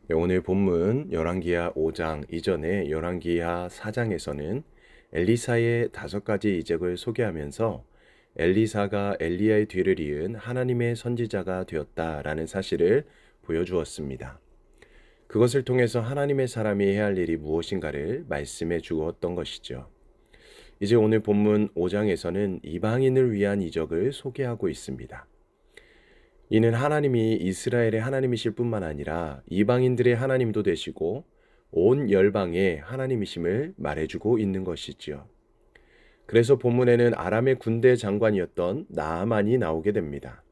네, 오늘 본문 열왕기하 5장 이전에 열왕기하 4장에서는 엘리사의 5가지 이적을 소개하면서 엘리사가 엘리야의 뒤를 이은 하나님의 선지자가 되었다라는 사실을 보여주었습니다. 그것을 통해서 하나님의 사람이 해야 할 일이 무엇인가를 말씀해 주었던 것이죠. 이제 오늘 본문 5장에서는 이방인을 위한 이적을 소개하고 있습니다. 이는 하나님이 이스라엘의 하나님이실 뿐만 아니라 이방인들의 하나님도 되시고 온 열방의 하나님이심을 말해주고 있는 것이지요. 그래서 본문에는 아람의 군대 장관이었던 나아만이 나오게 됩니다.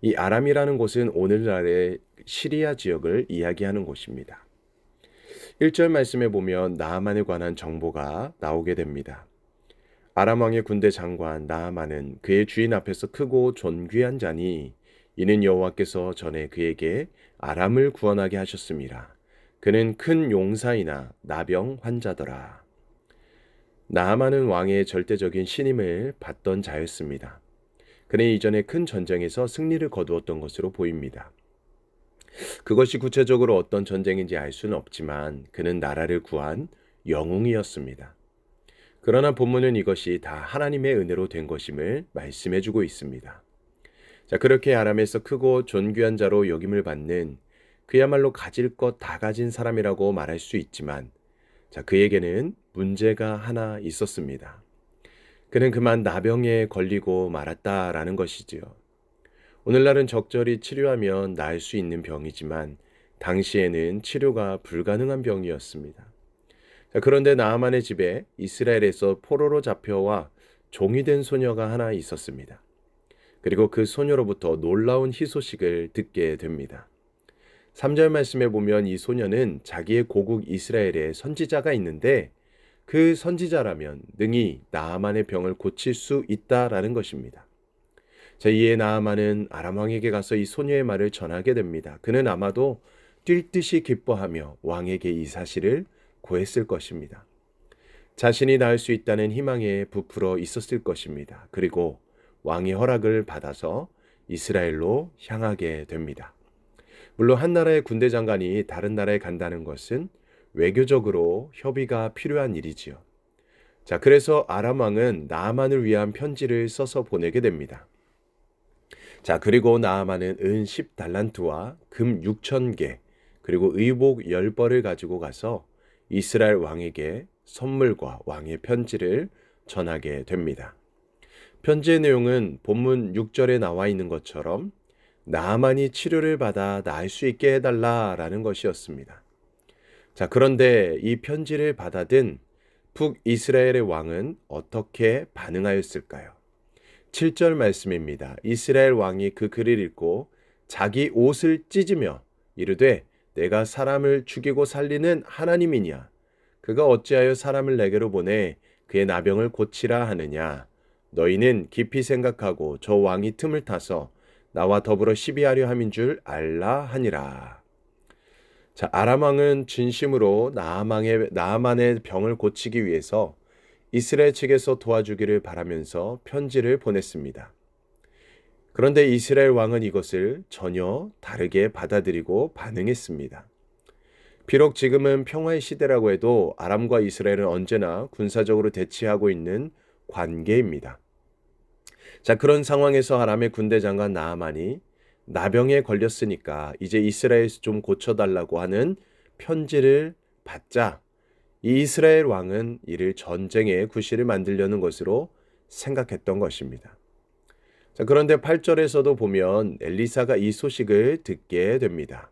이 아람이라는 곳은 오늘날의 시리아 지역을 이야기하는 곳입니다. 1절 말씀에 보면 나아만에 관한 정보가 나오게 됩니다. 아람 왕의 군대 장관 나아만은 그의 주인 앞에서 크고 존귀한 자니 이는 여호와께서 전에 그에게 아람을 구원하게 하셨습니다. 그는 큰 용사이나 나병 환자더라. 나아만은 왕의 절대적인 신임을 받던 자였습니다. 그는 이전에 큰 전쟁에서 승리를 거두었던 것으로 보입니다. 그것이 구체적으로 어떤 전쟁인지 알 수는 없지만 그는 나라를 구한 영웅이었습니다. 그러나 본문은 이것이 다 하나님의 은혜로 된 것임을 말씀해주고 있습니다. 자, 그렇게 아람에서 크고 존귀한 자로 여김을 받는 그야말로 가질 것 다 가진 사람이라고 말할 수 있지만, 자, 그에게는 문제가 하나 있었습니다. 그는 그만 나병에 걸리고 말았다라는 것이지요. 오늘날은 적절히 치료하면 나을 수 있는 병이지만 당시에는 치료가 불가능한 병이었습니다. 자, 그런데 나아만의 집에 이스라엘에서 포로로 잡혀와 종이 된 소녀가 하나 있었습니다. 그리고 그 소녀로부터 놀라운 희소식을 듣게 됩니다. 3절 말씀에 보면 이 소녀는 자기의 고국 이스라엘에 선지자가 있는데 그 선지자라면 능히 나아만의 병을 고칠 수 있다라는 것입니다. 자, 이에 나아만은 아람 왕에게 가서 이 소녀의 말을 전하게 됩니다. 그는 아마도 뛸 듯이 기뻐하며 왕에게 이 사실을 고했을 것입니다. 자신이 나을 수 있다는 희망에 부풀어 있었을 것입니다. 그리고 왕의 허락을 받아서 이스라엘로 향하게 됩니다. 물론 한 나라의 군대 장관이 다른 나라에 간다는 것은 외교적으로 협의가 필요한 일이지요. 자, 그래서 아람 왕은 나아만을 위한 편지를 써서 보내게 됩니다. 자, 그리고 나아만은 은 10달란트와 금 6,000개, 그리고 의복 10벌을 가지고 가서 이스라엘 왕에게 선물과 왕의 편지를 전하게 됩니다. 편지의 내용은 본문 6절에 나와 있는 것처럼 나아만이 치료를 받아 나을 수 있게 해달라라는 것이었습니다. 자, 그런데 이 편지를 받아든 북이스라엘의 왕은 어떻게 반응하였을까요? 7절 말씀입니다. 이스라엘 왕이 그 글을 읽고 자기 옷을 찢으며 이르되 내가 사람을 죽이고 살리는 하나님이냐? 그가 어찌하여 사람을 내게로 보내 그의 나병을 고치라 하느냐? 너희는 깊이 생각하고 저 왕이 틈을 타서 나와 더불어 시비하려 함인 줄 알라 하니라. 자, 아람 왕은 진심으로 나아만의 병을 고치기 위해서 이스라엘 측에서 도와주기를 바라면서 편지를 보냈습니다. 그런데 이스라엘 왕은 이것을 전혀 다르게 받아들이고 반응했습니다. 비록 지금은 평화의 시대라고 해도 아람과 이스라엘은 언제나 군사적으로 대치하고 있는 관계입니다. 자, 그런 상황에서 아람의 군대 장관 나아만이 나병에 걸렸으니까 이제 이스라엘에서 좀 고쳐달라고 하는 편지를 받자 이 이스라엘 왕은 이를 전쟁의 구실을 만들려는 것으로 생각했던 것입니다. 자, 그런데 8절에서도 보면 엘리사가 이 소식을 듣게 됩니다.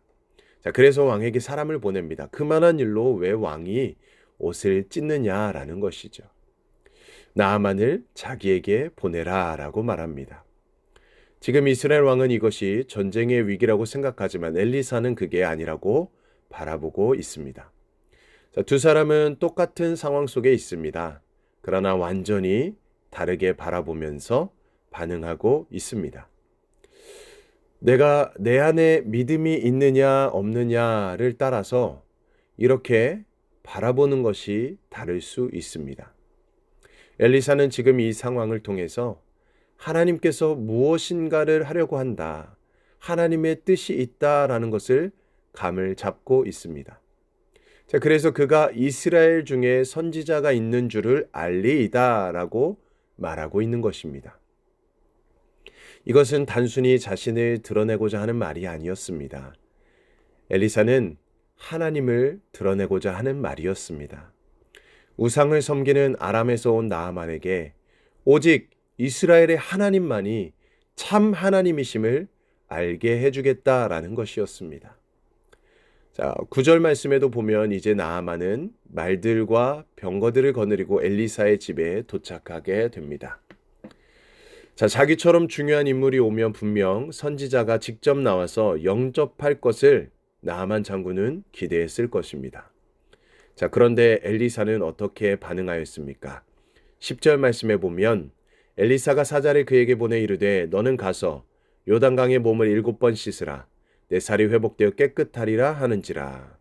자, 그래서 왕에게 사람을 보냅니다. 그만한 일로 왜 왕이 옷을 찢느냐라는 것이죠. 나아만을 자기에게 보내라라고 말합니다. 지금 이스라엘 왕은 이것이 전쟁의 위기라고 생각하지만 엘리사는 그게 아니라고 바라보고 있습니다. 자, 두 사람은 똑같은 상황 속에 있습니다. 그러나 완전히 다르게 바라보면서 반응하고 있습니다. 내가 내 안에 믿음이 있느냐 없느냐를 따라서 이렇게 바라보는 것이 다를 수 있습니다. 엘리사는 지금 이 상황을 통해서 하나님께서 무엇인가를 하려고 한다. 하나님의 뜻이 있다라는 것을 감을 잡고 있습니다. 자, 그래서 그가 이스라엘 중에 선지자가 있는 줄을 알리이다라고 말하고 있는 것입니다. 이것은 단순히 자신을 드러내고자 하는 말이 아니었습니다. 엘리사는 하나님을 드러내고자 하는 말이었습니다. 우상을 섬기는 아람에서 온 나아만에게 오직 이스라엘의 하나님만이 참 하나님이심을 알게 해주겠다라는 것이었습니다. 자, 9절 말씀에도 보면 이제 나아만은 말들과 병거들을 거느리고 엘리사의 집에 도착하게 됩니다. 자, 자기처럼 중요한 인물이 오면 분명 선지자가 직접 나와서 영접할 것을 나아만 장군은 기대했을 것입니다. 자, 그런데 엘리사는 어떻게 반응하였습니까? 10절 말씀에 보면 엘리사가 사자를 그에게 보내 이르되 너는 가서 요단강에 몸을 7번 씻으라. 내 살이 회복되어 깨끗하리라 하는지라.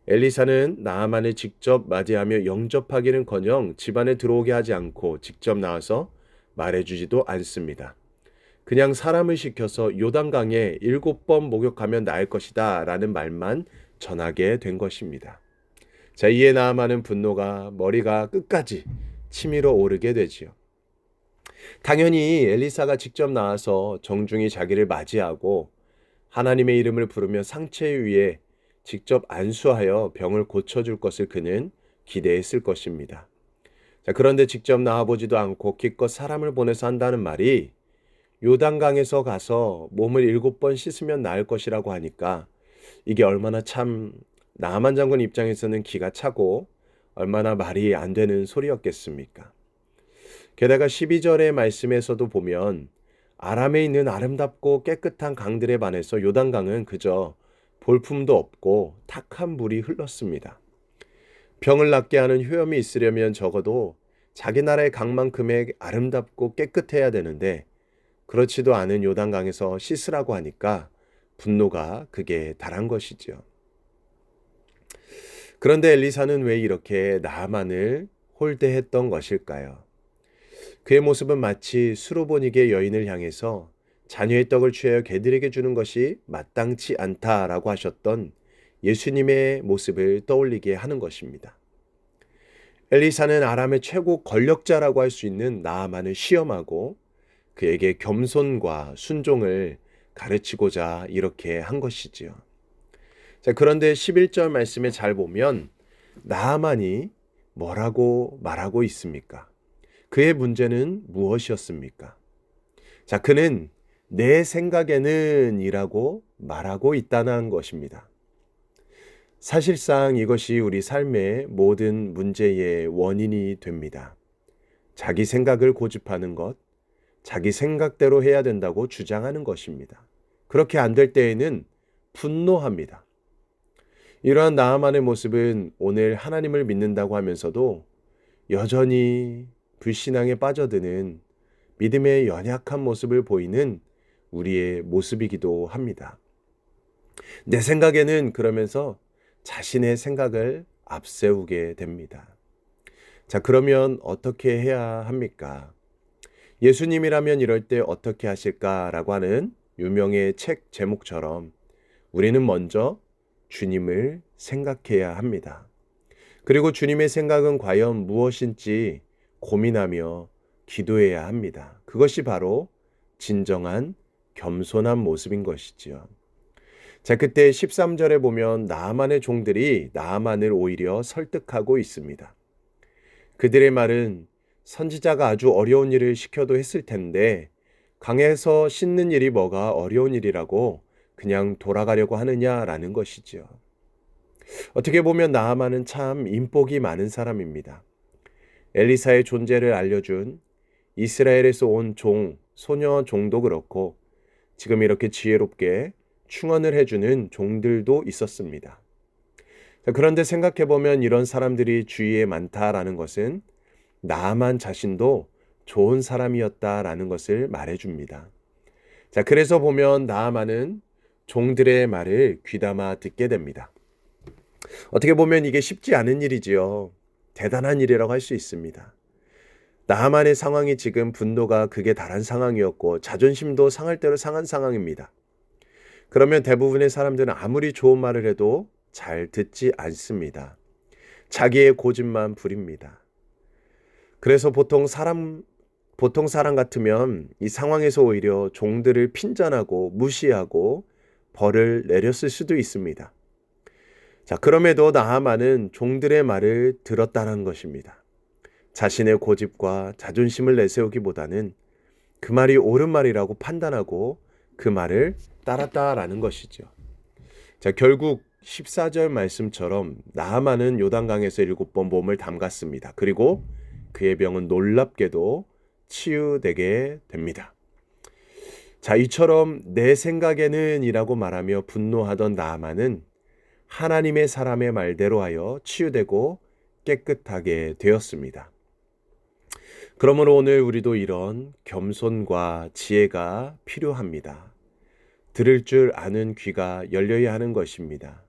엘리사는 나아만을 직접 맞이하며 영접하기는커녕 집안에 들어오게 하지 않고 직접 나와서 말해주지도 않습니다. 그냥 사람을 시켜서 요단강에 7번 목욕하면 나을 것이다 라는 말만 전하게 된 것입니다. 자, 이에 나아만은 분노가 머리가 끝까지 치밀어 오르게 되지요. 당연히 엘리사가 직접 나와서 정중히 자기를 맞이하고 하나님의 이름을 부르며 상체 위에 직접 안수하여 병을 고쳐줄 것을 그는 기대했을 것입니다. 자, 그런데 직접 나와보지도 않고 기껏 사람을 보내서 한다는 말이 요단강에서 가서 몸을 7번 씻으면 나을 것이라고 하니까 이게 얼마나 참 나아만 장군 입장에서는 기가 차고 얼마나 말이 안 되는 소리였겠습니까? 게다가 12절의 말씀에서도 보면 아람에 있는 아름답고 깨끗한 강들에 반해서 요단강은 그저 볼품도 없고 탁한 물이 흘렀습니다. 병을 낫게 하는 효염이 있으려면 적어도 자기 나라의 강만큼의 아름답고 깨끗해야 되는데 그렇지도 않은 요단강에서 씻으라고 하니까 분노가 극에 달한 것이죠. 그런데 엘리사는 왜 이렇게 나아만을 홀대했던 것일까요? 그의 모습은 마치 수로보니게 여인을 향해서 자녀의 떡을 취하여 개들에게 주는 것이 마땅치 않다라고 하셨던 예수님의 모습을 떠올리게 하는 것입니다. 엘리사는 아람의 최고 권력자라고 할 수 있는 나아만을 시험하고 그에게 겸손과 순종을 가르치고자 이렇게 한 것이지요. 자, 그런데 11절 말씀에 잘 보면 나아만이 뭐라고 말하고 있습니까? 그의 문제는 무엇이었습니까? 자, 그는 내 생각에는 이라고 말하고 있다는 것입니다. 사실상 이것이 우리 삶의 모든 문제의 원인이 됩니다. 자기 생각을 고집하는 것, 자기 생각대로 해야 된다고 주장하는 것입니다. 그렇게 안 될 때에는 분노합니다. 이러한 나아만의 모습은 오늘 하나님을 믿는다고 하면서도 여전히 불신앙에 빠져드는 믿음의 연약한 모습을 보이는 우리의 모습이기도 합니다. 내 생각에는 그러면서 자신의 생각을 앞세우게 됩니다. 자, 그러면 어떻게 해야 합니까? 예수님이라면 이럴 때 어떻게 하실까라고 하는 유명의 책 제목처럼 우리는 먼저 주님을 생각해야 합니다. 그리고 주님의 생각은 과연 무엇인지 고민하며 기도해야 합니다. 그것이 바로 진정한 겸손한 모습인 것이지요. 자, 그때 13절에 보면 나아만의 종들이 나아만을 오히려 설득하고 있습니다. 그들의 말은 선지자가 아주 어려운 일을 시켜도 했을 텐데 강에서 씻는 일이 뭐가 어려운 일이라고 그냥 돌아가려고 하느냐라는 것이죠. 어떻게 보면 나아만은 참 인복이 많은 사람입니다. 엘리사의 존재를 알려준 이스라엘에서 온 소녀 종도 그렇고 지금 이렇게 지혜롭게 충언을 해주는 종들도 있었습니다. 그런데 생각해보면 이런 사람들이 주위에 많다라는 것은 나아만 자신도 좋은 사람이었다라는 것을 말해줍니다. 자, 그래서 보면 나아만은 종들의 말을 귀담아 듣게 됩니다. 어떻게 보면 이게 쉽지 않은 일이지요. 대단한 일이라고 할 수 있습니다. 나아만의 상황이 지금 분노가 극에 달한 상황이었고 자존심도 상할 대로 상한 상황입니다. 그러면 대부분의 사람들은 아무리 좋은 말을 해도 잘 듣지 않습니다. 자기의 고집만 부립니다. 그래서 보통 사람 같으면 이 상황에서 오히려 종들을 핀잔하고 무시하고 벌을 내렸을 수도 있습니다. 자, 그럼에도 나하만은 종들의 말을 들었다는 것입니다. 자신의 고집과 자존심을 내세우기보다는 그 말이 옳은 말이라고 판단하고 그 말을 따랐다라는 것이죠. 자, 결국 14절 말씀처럼 나하만은 요단강에서 7번 몸을 담갔습니다. 그리고 그의 병은 놀랍게도 치유되게 됩니다. 자, 이처럼 내 생각에는 이라고 말하며 분노하던 나하만은 하나님의 사람의 말대로 하여 치유되고 깨끗하게 되었습니다. 그러므로 오늘 우리도 이런 겸손과 지혜가 필요합니다. 들을 줄 아는 귀가 열려야 하는 것입니다.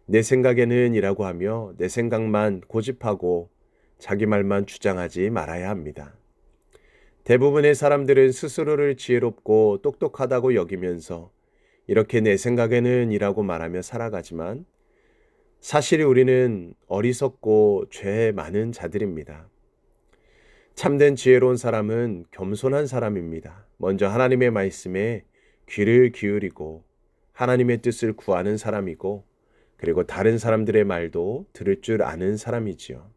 내 생각에는 이라고 하며 내 생각만 고집하고 자기 말만 주장하지 말아야 합니다. 대부분의 사람들은 스스로를 지혜롭고 똑똑하다고 여기면서 이렇게 내 생각에는 이라고 말하며 살아가지만 사실 우리는 어리석고 죄 많은 자들입니다. 참된 지혜로운 사람은 겸손한 사람입니다. 먼저 하나님의 말씀에 귀를 기울이고 하나님의 뜻을 구하는 사람이고 그리고 다른 사람들의 말도 들을 줄 아는 사람이지요.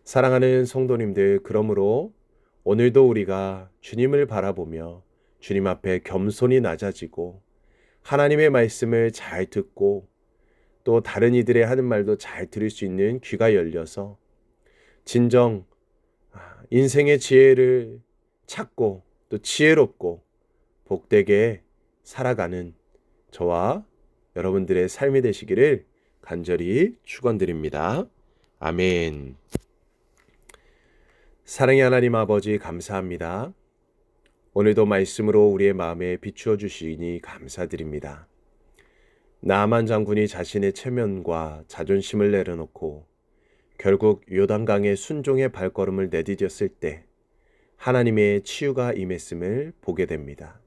사랑하는 성도님들, 그러므로 오늘도 우리가 주님을 바라보며 주님 앞에 겸손히 낮아지고 하나님의 말씀을 잘 듣고 또 다른 이들의 하는 말도 잘 들을 수 있는 귀가 열려서 진정 인생의 지혜를 찾고 또 지혜롭고 복되게 살아가는 저와 여러분들의 삶이 되시기를 간절히 축원드립니다. 아멘. 사랑의 하나님 아버지, 감사합니다. 오늘도 말씀으로 우리의 마음에 비추어 주시니 감사드립니다. 나아만 장군이 자신의 체면과 자존심을 내려놓고 결국 요단강의 순종의 발걸음을 내디뎠을 때 하나님의 치유가 임했음을 보게 됩니다.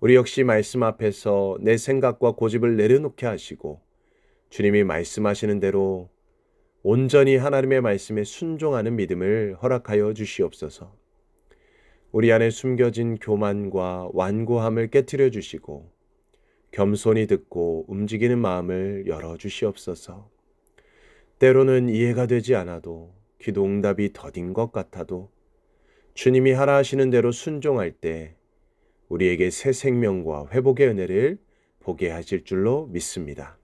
우리 역시 말씀 앞에서 내 생각과 고집을 내려놓게 하시고 주님이 말씀하시는 대로 온전히 하나님의 말씀에 순종하는 믿음을 허락하여 주시옵소서. 우리 안에 숨겨진 교만과 완고함을 깨트려 주시고 겸손히 듣고 움직이는 마음을 열어 주시옵소서. 때로는 이해가 되지 않아도 기도 응답이 더딘 것 같아도 주님이 하라 하시는 대로 순종할 때 우리에게 새 생명과 회복의 은혜를 보게 하실 줄로 믿습니다.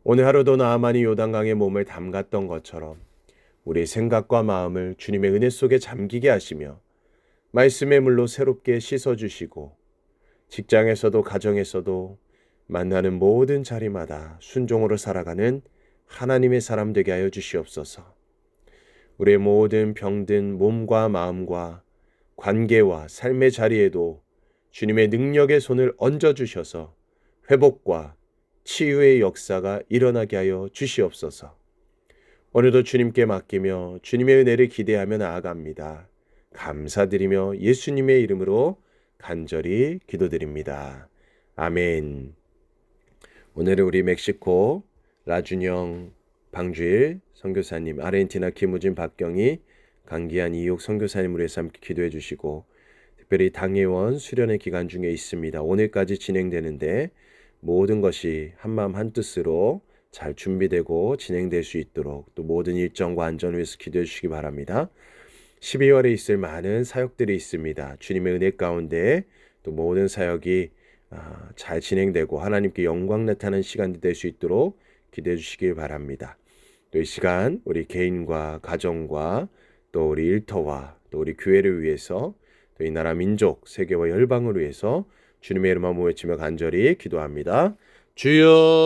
오늘 하루도 나아만이 요단강에 몸을 담갔던 것처럼 우리의 생각과 마음을 주님의 은혜 속에 잠기게 하시며 말씀의 물로 새롭게 씻어주시고 직장에서도 가정에서도 만나는 모든 자리마다 순종으로 살아가는 하나님의 사람 되게 하여 주시옵소서. 우리의 모든 병든 몸과 마음과 관계와 삶의 자리에도 주님의 능력의 손을 얹어주셔서 회복과 치유의 역사가 일어나게 하여 주시옵소서. 오늘도 주님께 맡기며 주님의 은혜를 기대하며 나아갑니다. 감사드리며 예수님의 이름으로 간절히 기도드립니다. 아멘. 오늘은 우리 멕시코 라준영 방주일 선교사님, 아르헨티나 김우진 박경희 강기한 이육 선교사님으로 해서 함께 기도해 주시고 특별히 당회원 수련회 기간 중에 있습니다. 오늘까지 진행되는데 모든 것이 한마음 한뜻으로 잘 준비되고 진행될 수 있도록 또 모든 일정과 안전을 위해서 기도해 주시기 바랍니다. 12월에 있을 많은 사역들이 있습니다. 주님의 은혜 가운데 또 모든 사역이 잘 진행되고 하나님께 영광 나타나는 시간이 될 수 있도록 기도해 주시길 바랍니다. 또 이 시간 우리 개인과 가정과 또 우리 일터와 또 우리 교회를 위해서 또 이 나라 민족 세계와 열방을 위해서 주님의 이름만 모여치며 간절히 기도합니다. 주여